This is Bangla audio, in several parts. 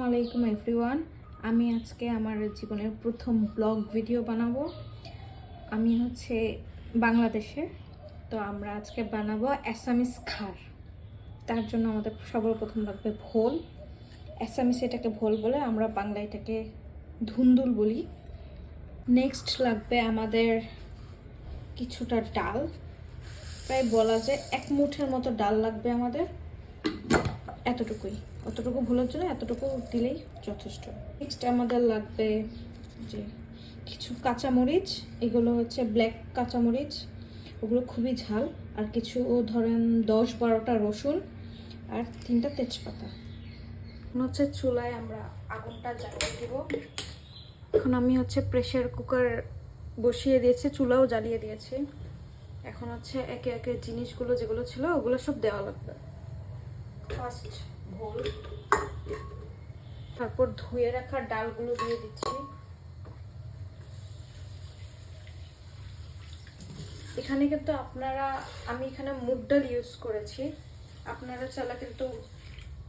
আলাইকুম এভরিওয়ান। আমি আজকে আমার জীবনের প্রথম ব্লগ ভিডিও বানাবো। আমি বাংলাদেশে, তো আমরা আজকে বানাবো অ্যাসামিস খার। তার জন্য আমাদের সবার প্রথম লাগবে ভোল। অ্যাসামিস এটাকে ভোল বলে, আমরা বাংলা এটাকে ধুন্দুল বলি। নেক্সট লাগবে আমাদের কিছুটা ডাল, প্রায় বলা যায় 1 মুঠের মতো ডাল লাগবে আমাদের। অতটুকু ভুলের জন্য এতটুকু দিলেই যথেষ্ট। নেক্সট আমাদের লাগবে যে কিছু কাঁচামরিচ, এগুলো ব্ল্যাক কাঁচামরিচ, ওগুলো খুবই ঝাল। আর কিছু ধরেন 10-12টা রসুন আর 3টা তেজপাতা। এখন চুলায় আমরা আগুনটা জ্বালিয়ে দেব। এখন আমি প্রেসার কুকার বসিয়ে দিয়েছি, চুলাও জ্বালিয়ে দিয়েছি। এখন একে একে জিনিসগুলো যেগুলো ছিল ওগুলো সব দেওয়া লাগবে। ফার্স্ট ভোল, তারপর ধুয়ে রাখা ডালগুলো দিয়ে দিচ্ছি। এখানে কিন্তু আমি এখানে মুগ ডাল ইউজ করেছি, আপনারা চাইলে কিন্তু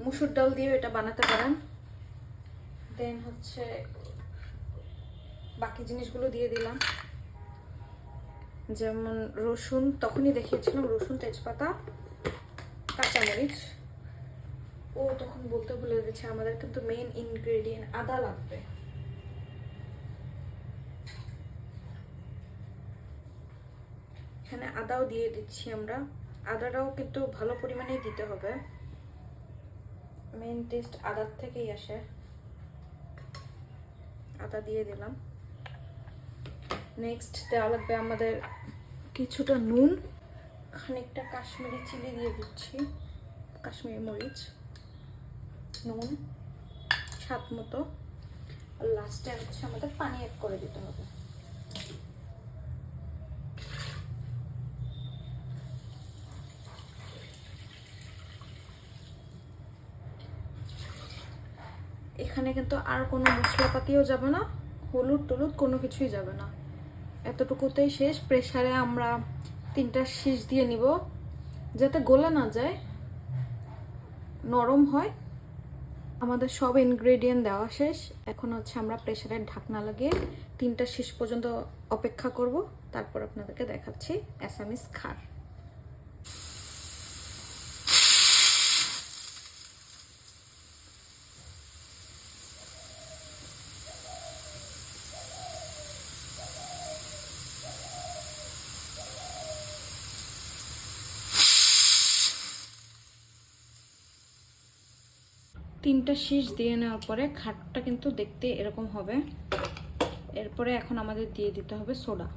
মুসুর ডাল দিয়ে এটা বানাতে পারেন। দেন বাকি জিনিসগুলো দিয়ে দিলাম, যেমন রসুন, তখনই দেখিয়েছিলাম রসুন, তেজপাতা, কাঁচামরিচ। তখন বলতে ভুলে গেছি, আমাদের কিন্তু মেইন ইনগ্রেডিয়েন্ট আদা লাগবে। এখানে আদাও দিয়ে দিচ্ছি আমরা। আদাটাও কিন্তু ভালো পরিমাণেই দিতে হবে, মেইন টেস্ট আদার থেকেই আসে। আদা দিয়ে দিলাম। নেক্সট দেওয়া লাগবে আমাদের কিছুটা নুন, খানিকটা কাশ্মীরি চিলি দিয়ে দিচ্ছি, কাশ্মীরি মরিচ, নুন স্বাদ মতো। আর লাস্টে আমাদের পানি অ্যাড করে দিতে হবে। এখানে কিন্তু আর কোনো মশলাপাতিও যাবে না, হলুদ টলুদ কোনো কিছুই যাবে না, এতটুকুতেই শেষ। প্রেসারে আমরা 3টা শীষ দিয়ে নিব, যাতে গলে না যায়, নরম হয়। আমাদের সব ইনগ্রেডিয়েন্ট দেওয়া শেষ। এখন আমরা প্রেসারের ঢাকনা লাগিয়ে 3টা শীষ পর্যন্ত অপেক্ষা করব, তারপর আপনাদেরকে দেখাচ্ছি অ্যাসামিস খার। তিনটা শীষ দিয়ে নেওয়ার পরে খাটটা কিন্তু দেখতে এরকম হবে। এরপরে এখন আমাদের দিয়ে দিতে হবে সোডা।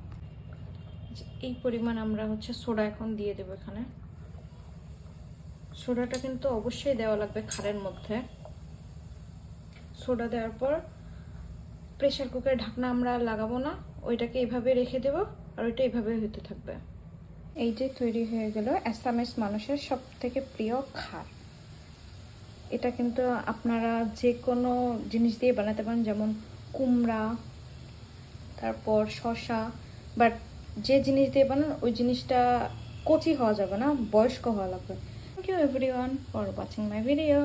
এই পরিমাণ আমরা সোডা এখন দিয়ে দেব। এখানে সোডাটা কিন্তু অবশ্যই দেওয়া লাগবে খারের মধ্যে। সোডা দেওয়ার পর প্রেসার কুকারের ঢাকনা আমরা লাগাবো না, ওইটাকে এইভাবে রেখে দেব, আর ওইটা এইভাবে হতে থাকবে। এই যে তৈরি হয়ে গেল অ্যাসামিস মানুষের সব থেকে প্রিয় খার। এটা কিন্তু আপনারা যে কোনো জিনিস দিয়ে বানাতে পারেন, যেমন কুমড়া, তারপর শসা, বাট যে জিনিস দিয়ে বানান ওই জিনিসটা কচি হওয়া যাবে না, বয়স্ক হওয়া লাগবে। Thank you everyone for watching my video.